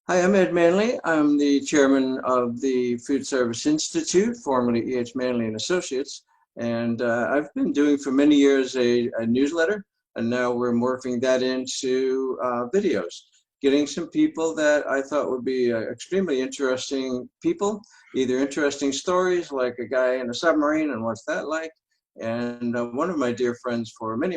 Hi, I'm Ed Manley. I'm the chairman of the Food Service Institute, formerly E.H. Manley and Associates. And I've been doing for many years a newsletter, and now we're morphing that into videos, getting some people that I thought would be extremely interesting people, either interesting stories like a guy in a submarine and what's that like. And one of my dear friends for many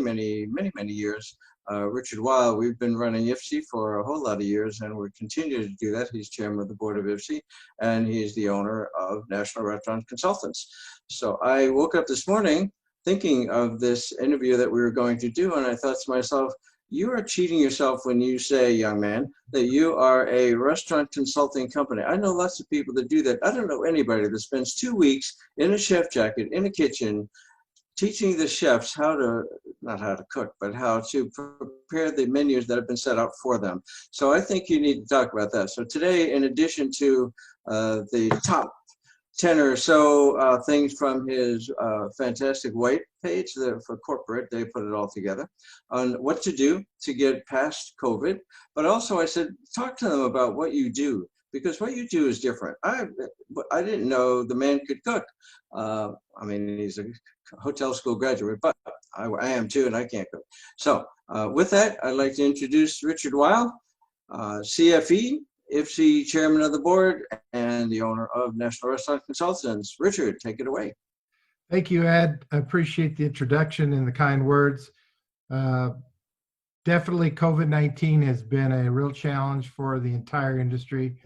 years, Richard Weil. We've been running IFSI for a whole lot of years, and we continue to do that. He's chairman of the board of IFSI, and he's the owner of National Restaurant Consultants. So I woke up this morning thinking of this interview that we were going to do, and I thought to myself, you are cheating yourself when you say, young man, that you are a restaurant consulting company. I know lots of people that do that. I don't know anybody that spends 2 weeks in a chef jacket in a kitchen teaching the chefs how to, not how to cook, but how to prepare the menus that have been set out for them. So I think you need to talk about that. So today, in addition to the top 10 or so things from his fantastic white page for corporate, they put it all together on what to do to get past COVID. But also I said, talk to them about what you do, because what you do is different. I didn't know the man could cook. I mean, he's a hotel school graduate, but I am too, and I can't cook. So with that, I'd like to introduce Richard Weil, CFE, IFSI chairman of the board, and the owner of National Restaurant Consultants. Richard, take it away. Thank you, Ed. I appreciate the introduction and the kind words. Definitely COVID-19 has been a real challenge for the entire industry,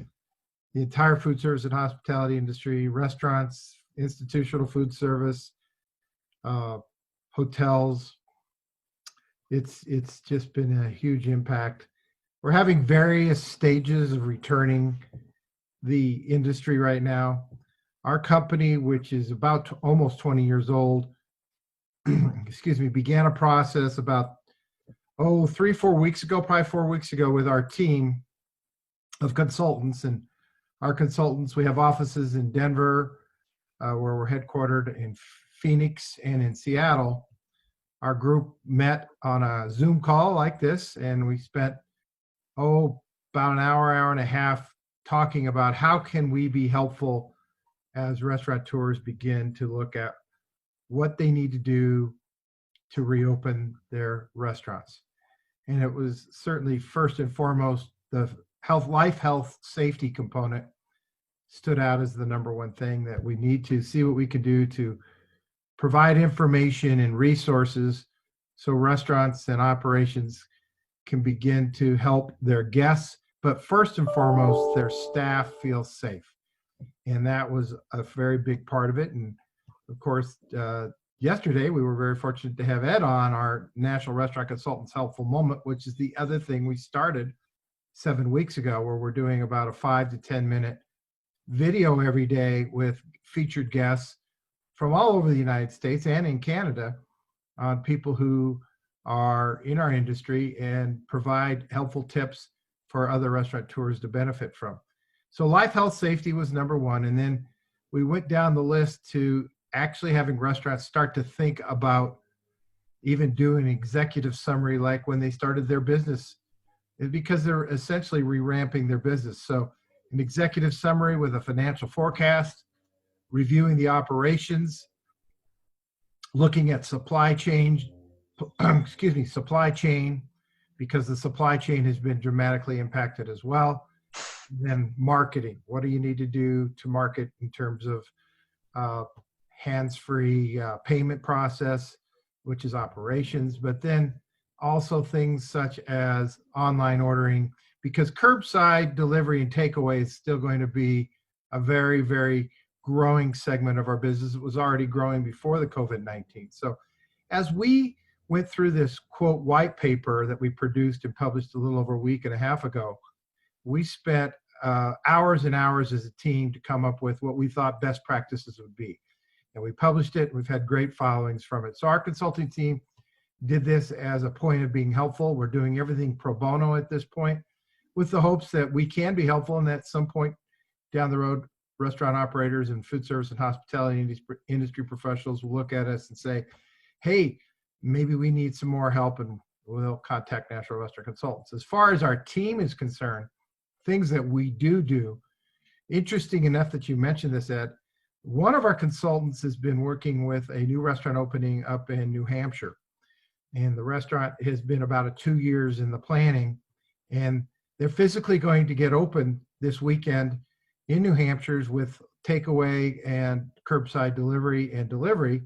the entire food service and hospitality industry, restaurants, institutional food service, hotels. It's just been a huge impact. We're having various stages of returning the industry right now. Our company, which is about almost 20 years old, excuse me, began a process about 3-4 weeks ago, probably 4 weeks ago, with our team of consultants. And our consultants, we have offices in Denver, where we're headquartered, in Phoenix, and in Seattle. Our group met on a Zoom call like this, and we spent about an hour and a half talking about how can we be helpful as restaurateurs begin to look at what they need to do to reopen their restaurants. And it was certainly first and foremost the health, safety component stood out as the number one thing that we need to see what we can do to provide information and resources so restaurants and operations can begin to help their guests, but first and foremost, their staff feel safe. And that was a very big part of it. And of course, yesterday we were very fortunate to have Ed on, our National Restaurant Consultants Helpful Moment, which is the other thing we started 7 weeks ago, where we're doing about a 5 to 10 minute video every day with featured guests from all over the United States and in Canada on people who are in our industry and provide helpful tips for other restaurateurs to benefit from. So life, health, safety was number one. And then we went down the list to actually having restaurants start to think about even doing an executive summary like when they started their business, because they're essentially re-ramping their business. So an executive summary with a financial forecast, reviewing the operations, looking at supply chain, supply chain, because the supply chain has been dramatically impacted as well. Then marketing. What do you need to do to market in terms of hands-free payment process, which is operations, but then also things such as online ordering, because curbside delivery and takeaway is still going to be a very, very growing segment of our business. It was already growing before the COVID-19. So as we went through this, quote, white paper that we produced and published a little over a week and a half ago, we spent hours and hours as a team to come up with what we thought best practices would be. And we published it, and we've had great followings from it. So our consulting team did this as a point of being helpful. We're doing everything pro bono at this point, with the hopes that we can be helpful, and that at some point down the road, restaurant operators and food service and hospitality industry professionals will look at us and say, hey, maybe we need some more help, and we'll contact National Restaurant Consultants. As far as our team is concerned, things that we do. Interesting enough that you mentioned this, Ed. One of our consultants has been working with a new restaurant opening up in New Hampshire. And the restaurant has been about 2 years in the planning. And they're physically going to get open this weekend in New Hampshire's with takeaway and curbside delivery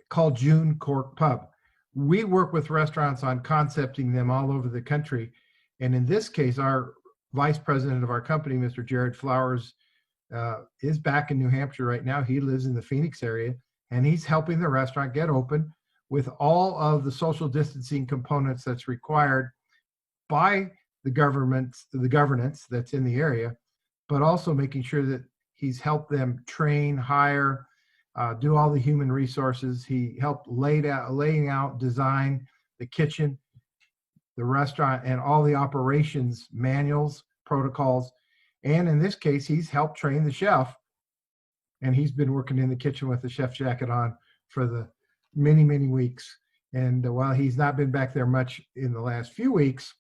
called June Cork Pub. We work with restaurants on concepting them all over the country. And in this case, our vice president of our company, Mr. Jared Flowers, is back in New Hampshire right now. He lives in the Phoenix area, and he's helping the restaurant get open with all of the social distancing components that's required by the governance that's in the area, but also making sure that he's helped them train, hire, do all the human resources. He helped laying out, design the kitchen, the restaurant, and all the operations manuals, protocols. And in this case, he's helped train the chef, and he's been working in the kitchen with the chef jacket on for the many weeks. And while he's not been back there much in the last few weeks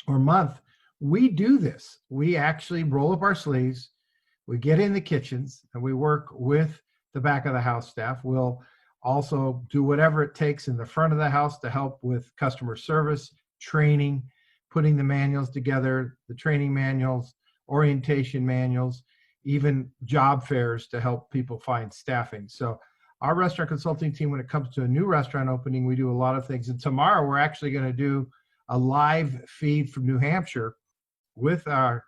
or month, we do this. We actually roll up our sleeves, we get in the kitchens, and we work with the back of the house staff. We'll also do whatever it takes in the front of the house to help with customer service, training, putting the manuals together, the training manuals, orientation manuals, even job fairs to help people find staffing. So our restaurant consulting team, when it comes to a new restaurant opening, we do a lot of things. And tomorrow we're actually going to do a live feed from New Hampshire with our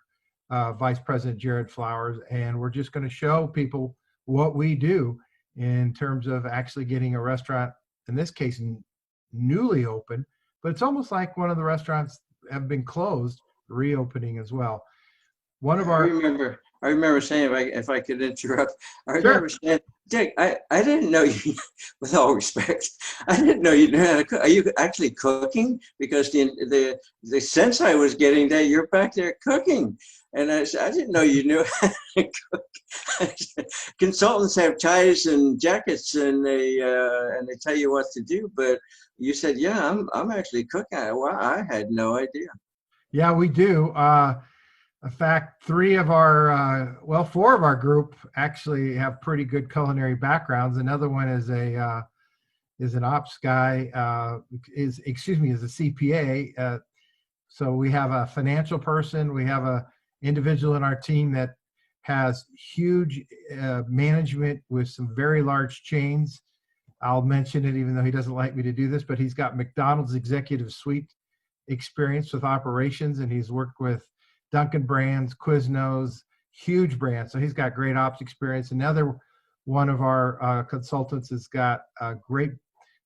Vice President Jared Flowers, and we're just going to show people what we do in terms of actually getting a restaurant, in this case, newly open, but it's almost like one of the restaurants have been closed, reopening as well. One of our I remember saying, if I could interrupt, I remember Sure. saying, Dick, I didn't know you, with all respect, I didn't know you knew how to cook. Are you actually cooking? Because the sense I was getting that you're back there cooking. And I said, I didn't know you knew how to cook. Consultants have ties and jackets, and they tell you what to do. But you said, yeah, I'm actually cooking. Well, I had no idea. Yeah, we do. In fact, four of our group actually have pretty good culinary backgrounds. Another one is an ops guy, is a CPA. So we have a financial person. We have a individual in our team that has huge management with some very large chains. I'll mention it, even though he doesn't like me to do this, but he's got McDonald's executive suite experience with operations, and he's worked with Dunkin' brands, Quiznos, huge brands. So he's got great ops experience. Another one of our consultants has got a great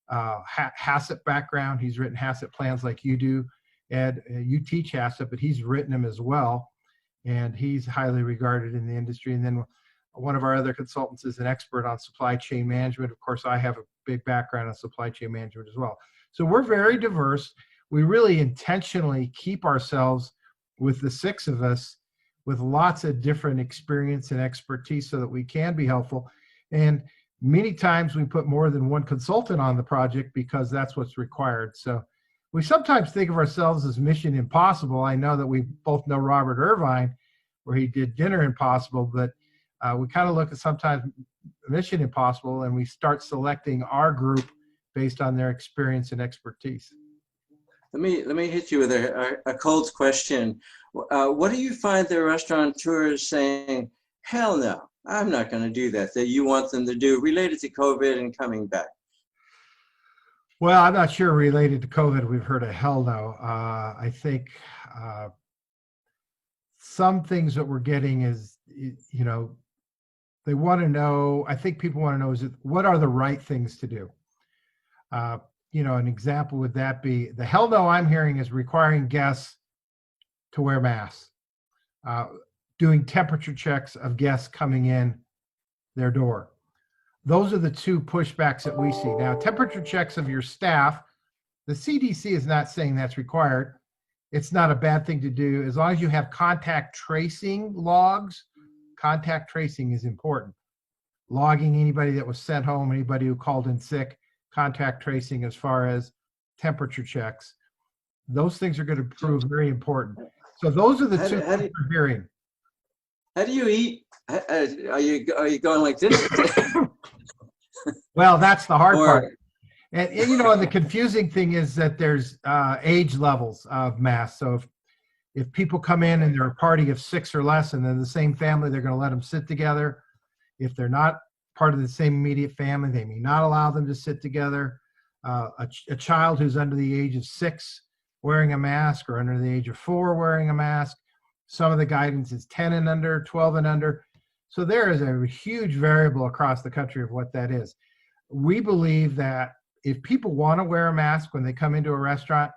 HACCP background. He's written HACCP plans like you do. Ed, you teach HACCP, but he's written them as well. And he's highly regarded in the industry. And then one of our other consultants is an expert on supply chain management. Of course, I have a big background in supply chain management as well. So we're very diverse. We really intentionally keep ourselves with the six of us with lots of different experience and expertise so that we can be helpful. And many times we put more than one consultant on the project because that's what's required. So we sometimes think of ourselves as Mission Impossible. I know that we both know Robert Irvine, where he did Dinner Impossible, but we kind of look at sometimes Mission Impossible, and we start selecting our group based on their experience and expertise. Let me hit you with a cold question. What do you find the restaurateurs saying, hell no, I'm not going to do that you want them to do related to COVID and coming back? Well, I'm not sure related to COVID, we've heard a hell no. I think some things that we're getting is, they want to know, I think people want to know, what are the right things to do? An example would that be, the hell no I'm hearing is requiring guests to wear masks, doing temperature checks of guests coming in their door. Those are the two pushbacks that we see. Now, temperature checks of your staff, the CDC is not saying that's required. It's not a bad thing to do. As long as you have contact tracing logs, contact tracing is important. Logging anybody that was sent home, anybody who called in sick, contact tracing as far as temperature checks. Those things are going to prove very important. So those are the two How things we're hearing. how do you eat? Are you going like this? Well, that's the hard part. Or And you know, and the confusing thing is that there's age levels of masks. So if people come in and they're a party of 6 or less and they're the same family, they're going to let them sit together. If they're not part of the same immediate family, they may not allow them to sit together. A child who's under the age of 6 wearing a mask, or under the age of 4 wearing a mask. Some of the guidance is 10 and under, 12 and under. So there is a huge variable across the country of what that is. We believe that if people want to wear a mask when they come into a restaurant,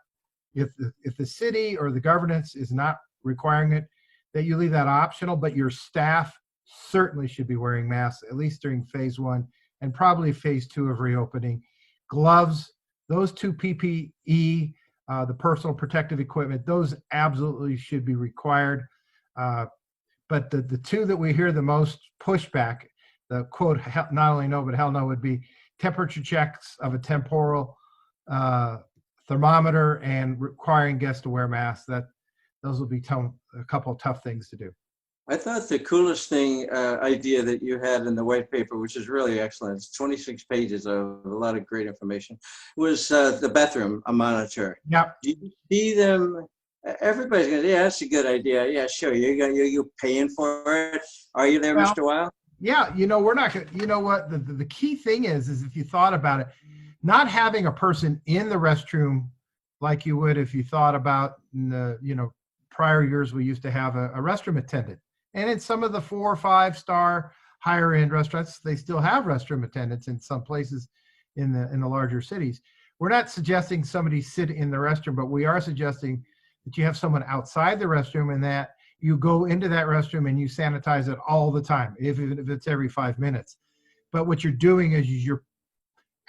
if the city or the governance is not requiring it, that you leave that optional, but your staff certainly should be wearing masks, at least during phase 1 and probably phase 2 of reopening. Gloves, those 2 PPE, the personal protective equipment, those absolutely should be required. But the 2 that we hear the most pushback, the quote, not only no, but hell no, would be temperature checks of a temporal thermometer and requiring guests to wear masks. Those will be a couple of tough things to do. I thought the coolest idea that you had in the white paper, which is really excellent, it's 26 pages of a lot of great information, was the bathroom monitor. Yep. Do you see them? Everybody's going to, yeah, that's a good idea. Yeah, sure. You're paying for it. Are you there, Mr. Weil? Yeah, you know, we're not going to, you know what, the key thing is if you thought about it, not having a person in the restroom like you would if you thought about, prior years we used to have a restroom attendant. And in some of the 4 or 5 star higher end restaurants, they still have restroom attendants in some places in the larger cities. We're not suggesting somebody sit in the restroom, but we are suggesting that you have someone outside the restroom and that you go into that restroom and you sanitize it all the time, if it's every 5 minutes. But what you're doing is you're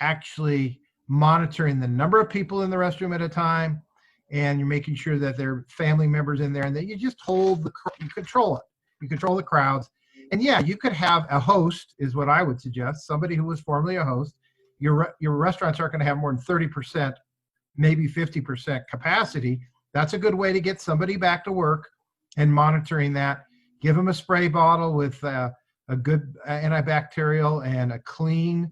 actually monitoring the number of people in the restroom at a time, and you're making sure that there are family members in there and that you just you control it. You control the crowds. And yeah, you could have a host, is what I would suggest, somebody who was formerly a host. Your restaurants aren't going to have more than 30%, maybe 50% capacity. That's a good way to get somebody back to work and monitoring that. Give them a spray bottle with a good antibacterial and a clean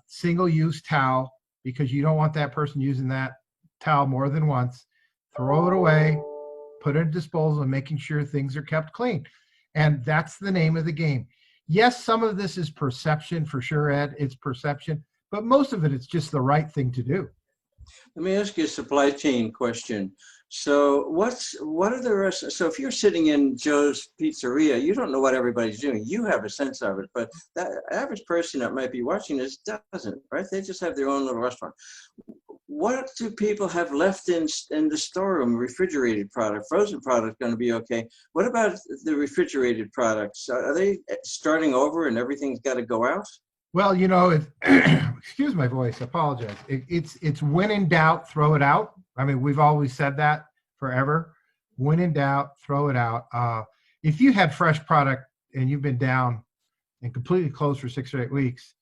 single-use towel, because you don't want that person using that towel more than once. Throw it away, put it in disposal, and making sure things are kept clean. And that's the name of the game. Yes, some of this is perception for sure, Ed. It's perception, but most of it's just the right thing to do. Let me ask you a supply chain question. So what are the rest? So if you're sitting in Joe's Pizzeria, you don't know what everybody's doing. You have a sense of it, but that average person that might be watching this doesn't, right? They just have their own little restaurant. What do people have left in the storeroom? Refrigerated product, frozen product, going to be okay. What about the refrigerated products? Are they starting over and everything's got to go out? Well, you know, excuse my voice, I apologize. It's when in doubt, throw it out. I mean, we've always said that forever. When in doubt, throw it out. If you had fresh product and you've been down and completely closed for 6 or 8 weeks,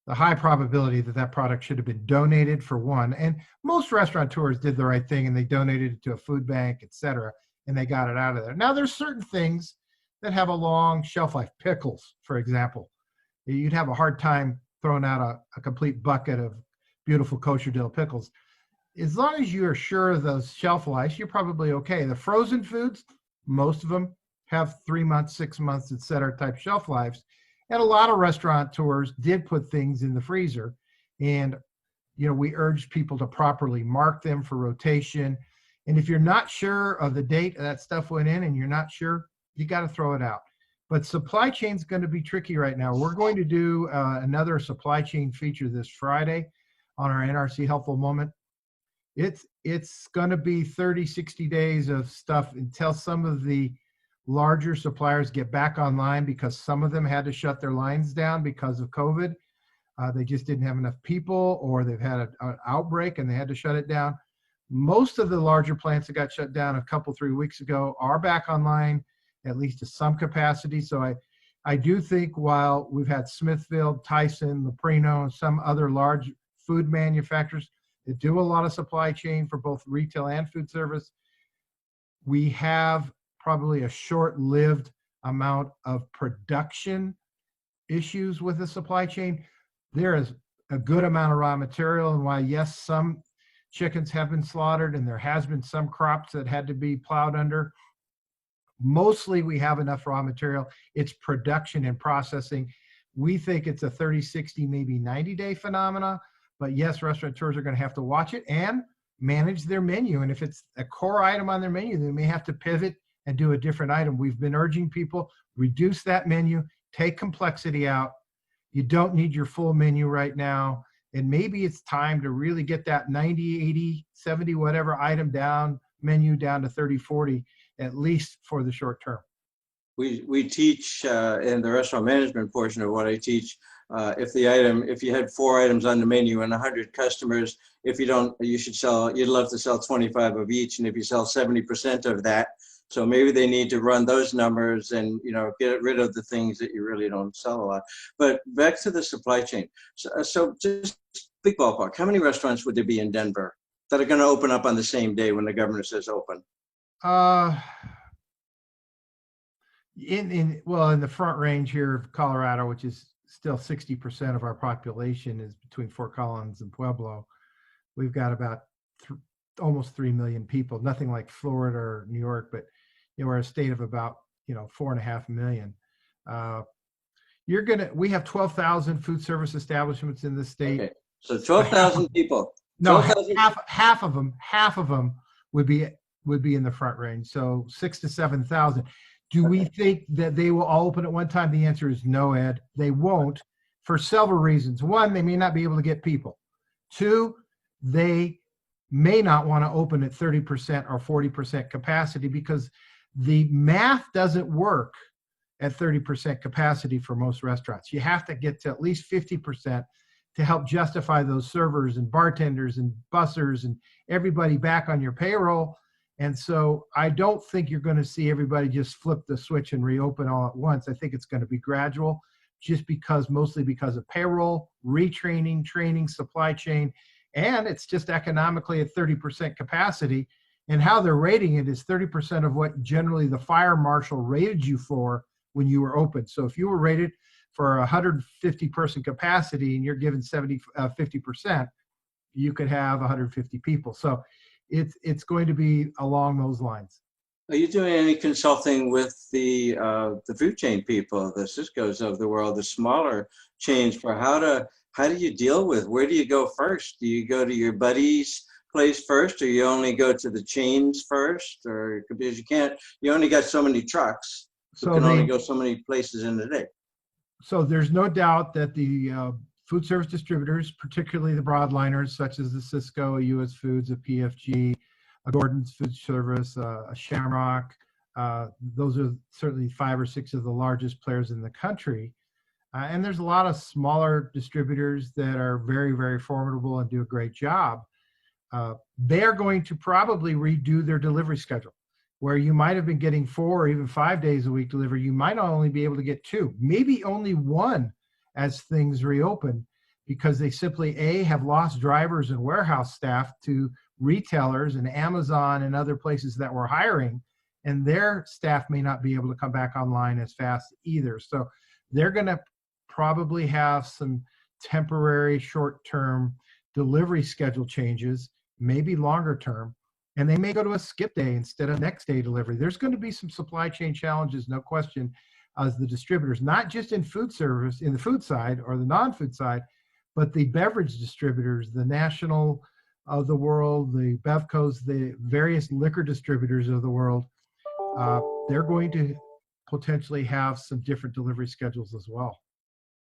the high probability that product should have been donated, for one. And most restaurateurs did the right thing and they donated it to a food bank, et cetera, and they got it out of there. Now, there's certain things that have a long shelf life. Pickles, for example. You'd have a hard time throwing out a complete bucket of beautiful kosher dill pickles. As long as you are sure of those shelf lives, you're probably okay. The frozen foods, most of them have 3 months, 6 months, et cetera, type shelf lives. And a lot of restaurateurs did put things in the freezer. And, you know, we urged people to properly mark them for rotation. And if you're not sure of the date that stuff went in and you're not sure, you got to throw it out. But supply chain is going to be tricky right now. We're going to do another supply chain feature this Friday on our NRC Helpful Moment. It's going to be 30, 60 days of stuff until some of the larger suppliers get back online, because some of them had to shut their lines down because of COVID. They just didn't have enough people, or they've had an outbreak and they had to shut it down. Most of the larger plants that got shut down a couple, 3 weeks ago are back online, at least to some capacity. So I do think while we've had Smithfield, Tyson, Leprino, and some other large food manufacturers, that do a lot of supply chain for both retail and food service. We have probably a short-lived amount of production issues with the supply chain. There is a good amount of raw material, and while yes, some chickens have been slaughtered and there has been some crops that had to be plowed under, mostly we have enough raw material. It's production and processing. We think it's a 30, 60, maybe 90-day phenomena, but yes, restaurateurs are going to have to watch it and manage their menu. And if it's a core item on their menu, they may have to pivot and do a different item. We've been urging people, reduce that menu, take complexity out. You don't need your full menu right now. And maybe it's time to really get that 90, 80, 70, whatever item menu down to 30, 40, at least for the short term. We teach in the restaurant management portion of what I teach, if you had 4 items on the menu and 100 customers, you'd love to sell 25 of each. And if you sell 70% of that, so maybe they need to run those numbers and, get rid of the things that you really don't sell a lot. But back to the supply chain. So just big ballpark, how many restaurants would there be in Denver that are going to open up on the same day when the governor says open? In the Front Range here of Colorado, which is still 60% of our population is between Fort Collins and Pueblo, we've got about almost 3 million people. Nothing like Florida or New York, but we're a state of about 4.5 million. We have 12,000 food service establishments in the state. Okay. So 12,000 people. No, 12, half of them would be in the Front Range. So 6,000 to 7,000. Do we think that they will all open at one time? The answer is no, Ed. They won't, for several reasons. One, they may not be able to get people. Two, they may not want to open at 30% or 40% capacity because the math doesn't work at 30% capacity for most restaurants. You have to get to at least 50% to help justify those servers and bartenders and bussers and everybody back on your payroll. And so I don't think you're going to see everybody just flip the switch and reopen all at once. I think it's going to be gradual, mostly because of payroll, retraining, training, supply chain, and it's just economically at 30% capacity. And how they're rating it is 30% of what generally the fire marshal rated you for when you were open. So if you were rated for 150 person capacity and you're given 50%, you could have 150 people. So it's going to be along those lines. Are you doing any consulting with the food chain people, the Cisco's of the world, the smaller chains, for how do you deal with, where do you go first? Do you go to your buddy's place first, or you only go to the chains first, or because you only got so many trucks, so you can only go so many places in a day? So there's no doubt that the food service distributors, particularly the broadliners such as the Cisco, a US Foods, a PFG, a Gordon's Food Service, a Shamrock, those are certainly 5 or 6 of the largest players in the country. And there's a lot of smaller distributors that are very, very formidable and do a great job. They're going to probably redo their delivery schedule, where you might have been getting 4 or even 5 days a week delivery. You might only be able to get 2, maybe only 1 as things reopen, because they simply, have lost drivers and warehouse staff to retailers and Amazon and other places that were hiring, and their staff may not be able to come back online as fast either. So they're going to probably have some temporary short-term delivery schedule changes, maybe longer term, and they may go to a skip day instead of next day delivery. There's going to be some supply chain challenges, no question, as the distributors, not just in food service, in the food side or the non-food side, but the beverage distributors, the National of the world, the Bevcos, the various liquor distributors of the world, they're going to potentially have some different delivery schedules as well.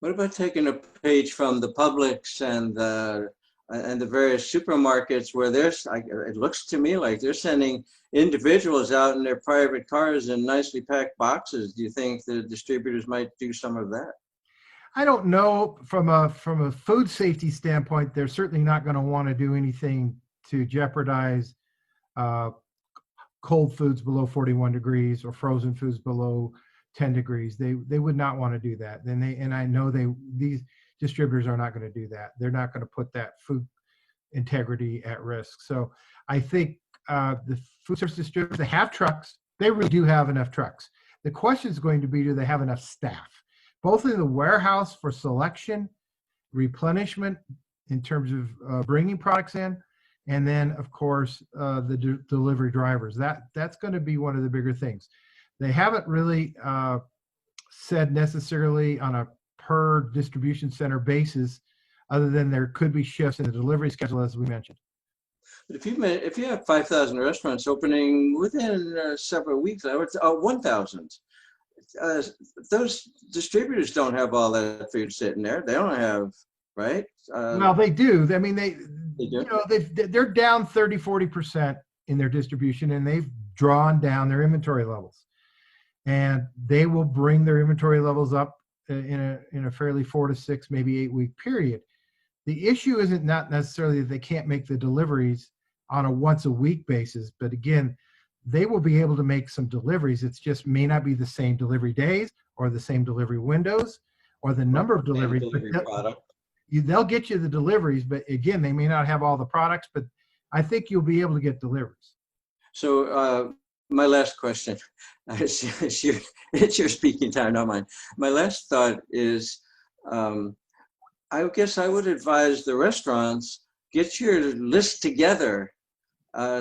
What about taking a page from the Publix and the various supermarkets where it looks to me like they're sending individuals out in their private cars in nicely packed boxes? Do you think the distributors might do some of that? I don't know. From a food safety standpoint, they're certainly not going to want to do anything to jeopardize cold foods below 41 degrees or frozen foods below 10 degrees. They would not want to do that. And I know these distributors are not going to do that. They're not going to put that food integrity at risk. So I think the food service distributors, they have trucks. They really do have enough trucks. The question is going to be, do they have enough staff, both in the warehouse for selection, replenishment in terms of bringing products in, and then, of course, the delivery drivers. That's going to be one of the bigger things. They haven't really said necessarily on a per distribution center basis, other than there could be shifts in the delivery schedule, as we mentioned. But if you have 5,000 restaurants opening within several weeks, I would 1,000. Those distributors don't have all that food sitting there. They don't have, right? Well, they do. I mean, they do? you know, they're down 30-40% in their distribution, and they've drawn down their inventory levels. And they will bring their inventory levels up in a fairly 4 to 6, maybe 8 week period. The issue isn't not necessarily that they can't make the deliveries on a once a week basis, but again, they will be able to make some deliveries. It's just may not be the same delivery days or the same delivery windows or the number of deliveries. They'll get you the deliveries, but again, they may not have all the products, but I think you'll be able to get deliveries. So my last question, it's your speaking time, not mine. My last thought is, I guess I would advise the restaurants, get your list together,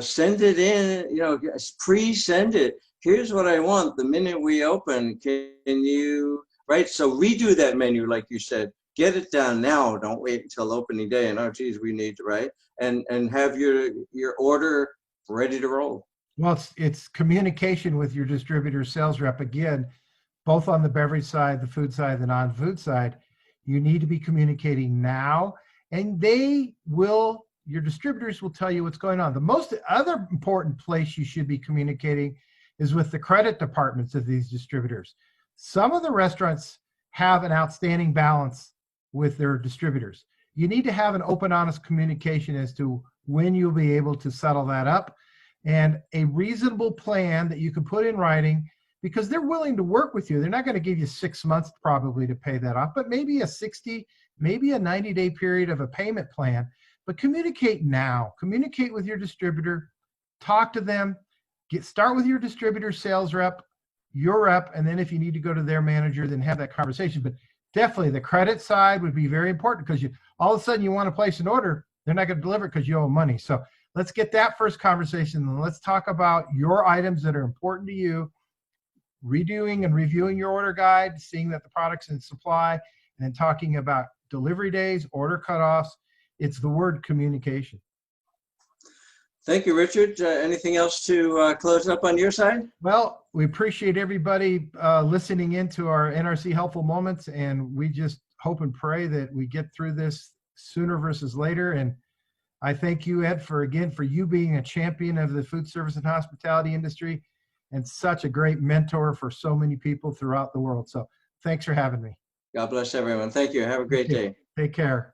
send it in, you know, pre-send it. Here's what I want the minute we open. Can you, right? So redo that menu, like you said. Get it down now. Don't wait until opening day. And oh, geez, we need to, right? And have your order ready to roll. Well, it's communication with your distributor sales rep. Again, both on the beverage side, the food side, the non-food side. You need to be communicating now, and your distributors will tell you what's going on. The most other important place you should be communicating is with the credit departments of these distributors. Some of the restaurants have an outstanding balance with their distributors. You need to have an open, honest communication as to when you'll be able to settle that up, and a reasonable plan that you can put in writing, because they're willing to work with you. They're not going to give you 6 months probably to pay that off, but maybe a 60, maybe a 90-day period of a payment plan. But communicate now. Communicate with your distributor. Talk to them. Start with your distributor sales rep, your rep, and then if you need to go to their manager, then have that conversation. But definitely the credit side would be very important, because all of a sudden you want to place an order, they're not going to deliver it because you owe money. So let's get that first conversation, and let's talk about your items that are important to you, redoing and reviewing your order guide, seeing that the product's in supply, and then talking about delivery days, order cutoffs. It's the word communication. Thank you, Richard. Anything else to close up on your side? Well, we appreciate everybody listening into our NRC Helpful Moments, and we just hope and pray that we get through this sooner versus later. And I thank you, Ed, for you being a champion of the food service and hospitality industry and such a great mentor for so many people throughout the world. So thanks for having me. God bless everyone. Thank you. Have a great day. Take care.